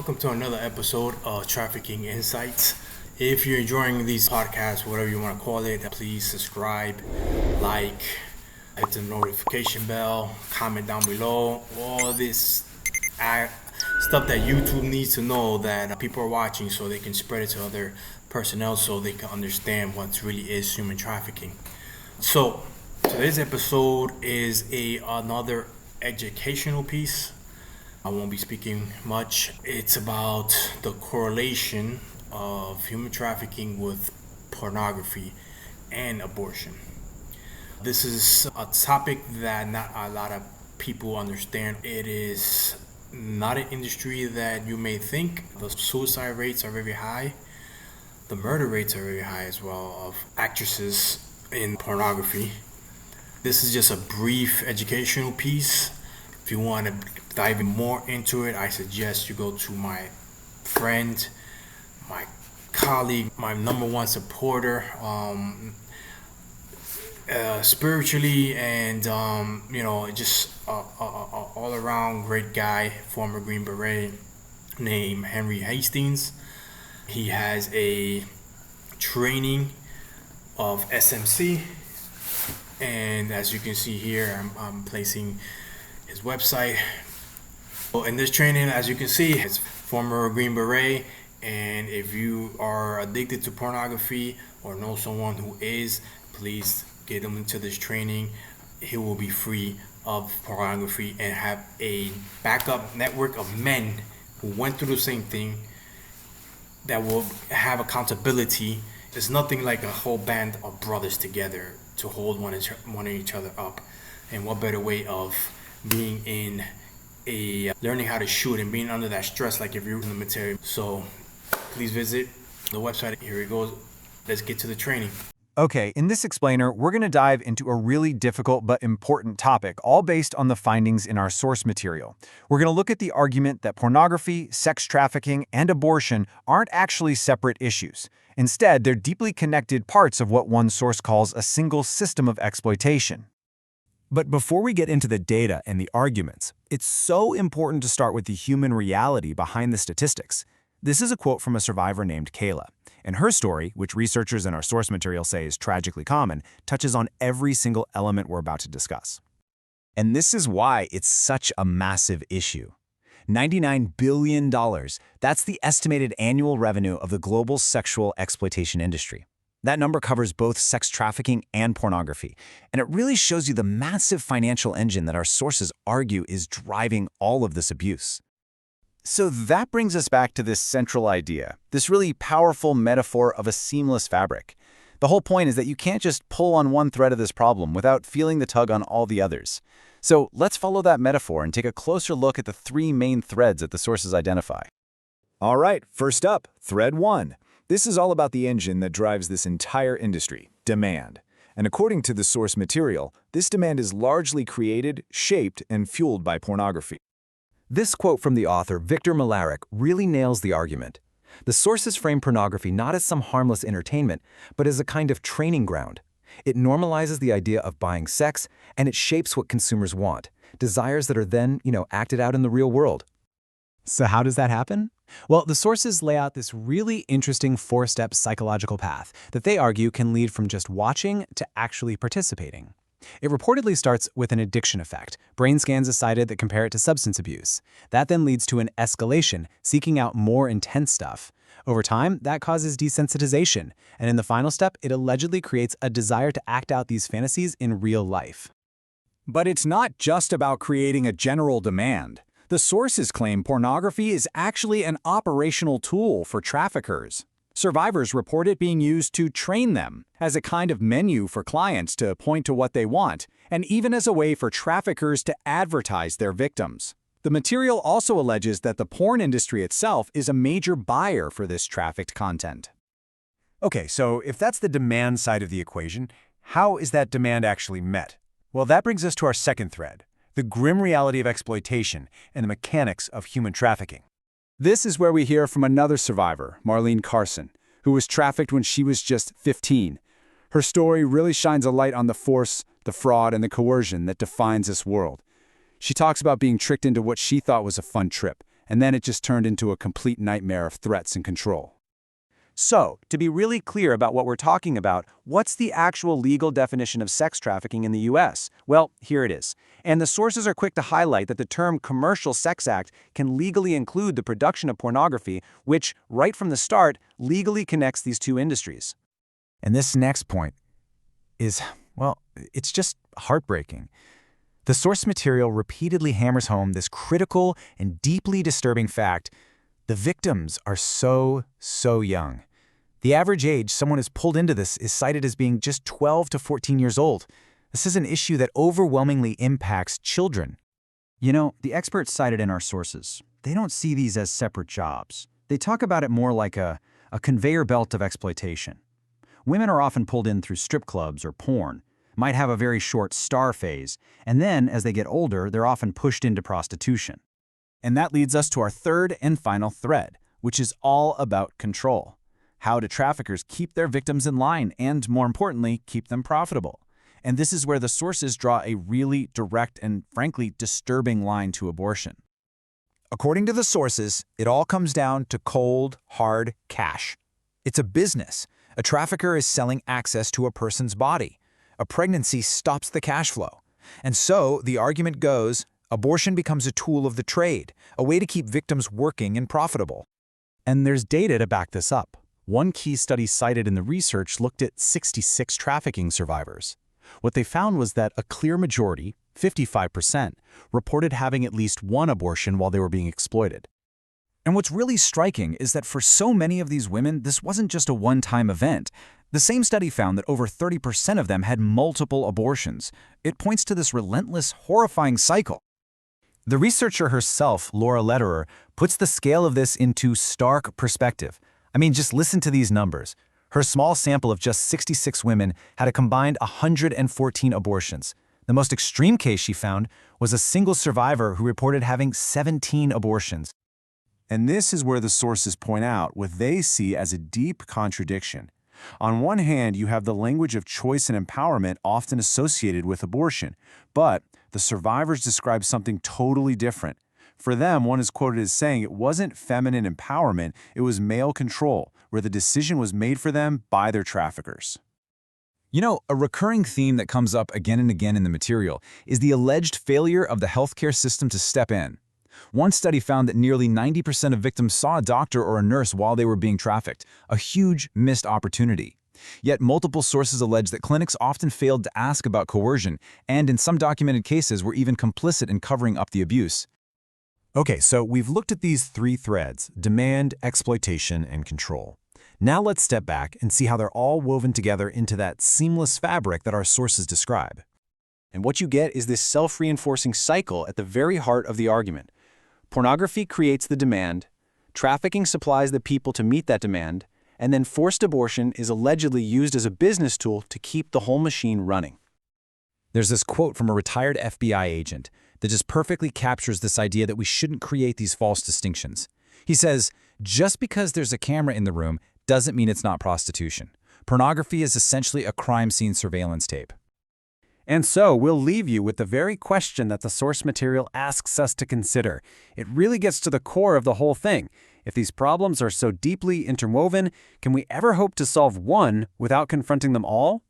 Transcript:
Welcome to another episode of Trafficking Insights. If you're enjoying these podcasts, whatever you want to call it, please subscribe, like, hit the notification bell, comment down below. All this stuff that YouTube needs to know that people are watching so they can spread it to other personnel so they can understand what really is human trafficking. So today's episode is another educational piece. I won't be speaking much. It's about the correlation of human trafficking with pornography and abortion. This is a topic that not a lot of people understand. It is not an industry that you may think. The suicide rates are very high. The murder rates are very high as well of actresses in pornography. This is just a brief educational piece. If you want to dive more into it, I suggest you go to my friend, my colleague, my number one supporter, spiritually and just all around great guy, former Green Beret, named Henry Hastings. He has a training of SMC, and as you can see here, I'm placing his website. So in this training, as you can see, it's former Green Beret, and if you are addicted to pornography or know someone who is, please get him into this training. He will be free of pornography and have a backup network of men who went through the same thing that will have accountability. There's nothing like a whole band of brothers together to hold one of each other up. And what better way of being in learning how to shoot and being under that stress like if you're in the military. So please visit the website. Here it goes. Let's get to the training. Okay, in this explainer, we're going to dive into a really difficult but important topic, all based on the findings in our source material. We're going to look at the argument that pornography, sex trafficking, and abortion aren't actually separate issues. Instead, they're deeply connected parts of what one source calls a single system of exploitation. But before we get into the data and the arguments, it's so important to start with the human reality behind the statistics. This is a quote from a survivor named Kayla. And her story, which researchers in our source material say is tragically common, touches on every single element we're about to discuss. And this is why it's such a massive issue. $99 billion, that's the estimated annual revenue of the global sexual exploitation industry. That number covers both sex trafficking and pornography, and it really shows you the massive financial engine that our sources argue is driving all of this abuse. So that brings us back to this central idea, this really powerful metaphor of a seamless fabric. The whole point is that you can't just pull on one thread of this problem without feeling the tug on all the others. So let's follow that metaphor and take a closer look at the three main threads that the sources identify. All right, first up, thread 1. This is all about the engine that drives this entire industry, demand. And according to the source material, this demand is largely created, shaped, and fueled by pornography. This quote from the author, Victor Malaric, really nails the argument. The sources frame pornography not as some harmless entertainment, but as a kind of training ground. It normalizes the idea of buying sex, and it shapes what consumers want, desires that are then, acted out in the real world. So how does that happen? Well, the sources lay out this really interesting four-step psychological path that they argue can lead from just watching to actually participating. It reportedly starts with an addiction effect. Brain scans are cited that compare it to substance abuse. That then leads to an escalation, seeking out more intense stuff. Over time, that causes desensitization, and in the final step, it allegedly creates a desire to act out these fantasies in real life. But it's not just about creating a general demand. The sources claim pornography is actually an operational tool for traffickers. Survivors report it being used to train them, as a kind of menu for clients to point to what they want, and even as a way for traffickers to advertise their victims. The material also alleges that the porn industry itself is a major buyer for this trafficked content. Okay, so if that's the demand side of the equation, how is that demand actually met? Well, that brings us to our second thread, the grim reality of exploitation and the mechanics of human trafficking. This is where we hear from another survivor, Marlene Carson, who was trafficked when she was just 15. Her story really shines a light on the force, the fraud, and the coercion that defines this world. She talks about being tricked into what she thought was a fun trip, and then it just turned into a complete nightmare of threats and control. So, to be really clear about what we're talking about, what's the actual legal definition of sex trafficking in the US? Well, here it is. And the sources are quick to highlight that the term commercial sex act can legally include the production of pornography, which, right from the start, legally connects these two industries. And this next point is, well, it's just heartbreaking. The source material repeatedly hammers home this critical and deeply disturbing fact: the victims are so young. The average age someone is pulled into this is cited as being just 12 to 14 years old. This is an issue that overwhelmingly impacts children. You know, the experts cited in our sources, they don't see these as separate jobs. They talk about it more like a conveyor belt of exploitation. Women are often pulled in through strip clubs or porn, might have a very short star phase, and then, as they get older, they're often pushed into prostitution. And that leads us to our third and final thread, which is all about control. How do traffickers keep their victims in line and, more importantly, keep them profitable? And this is where the sources draw a really direct and, frankly, disturbing line to abortion. According to the sources, it all comes down to cold, hard cash. It's a business. A trafficker is selling access to a person's body. A pregnancy stops the cash flow. And so, the argument goes, abortion becomes a tool of the trade, a way to keep victims working and profitable. And there's data to back this up. One key study cited in the research looked at 66 trafficking survivors. What they found was that a clear majority, 55%, reported having at least one abortion while they were being exploited. And what's really striking is that for so many of these women, this wasn't just a one-time event. The same study found that over 30% of them had multiple abortions. It points to this relentless, horrifying cycle. The researcher herself, Laura Lederer, puts the scale of this into stark perspective. I mean, just listen to these numbers. Her small sample of just 66 women had a combined 114 abortions. The most extreme case she found was a single survivor who reported having 17 abortions. And this is where the sources point out what they see as a deep contradiction. On one hand, you have the language of choice and empowerment often associated with abortion, but the survivors describe something totally different. For them, one is quoted as saying it wasn't feminine empowerment, it was male control, where the decision was made for them by their traffickers. You know, a recurring theme that comes up again and again in the material is the alleged failure of the healthcare system to step in. One study found that nearly 90% of victims saw a doctor or a nurse while they were being trafficked, a huge missed opportunity. Yet multiple sources allege that clinics often failed to ask about coercion, and in some documented cases were even complicit in covering up the abuse. Okay, so we've looked at these three threads: demand, exploitation, and control. Now let's step back and see how they're all woven together into that seamless fabric that our sources describe. And what you get is this self-reinforcing cycle at the very heart of the argument. Pornography creates the demand, trafficking supplies the people to meet that demand, and then forced abortion is allegedly used as a business tool to keep the whole machine running. There's this quote from a retired FBI agent that just perfectly captures this idea that we shouldn't create these false distinctions. He says, just because there's a camera in the room doesn't mean it's not prostitution. Pornography is essentially a crime scene surveillance tape. And so we'll leave you with the very question that the source material asks us to consider. It really gets to the core of the whole thing. If these problems are so deeply interwoven, can we ever hope to solve one without confronting them all?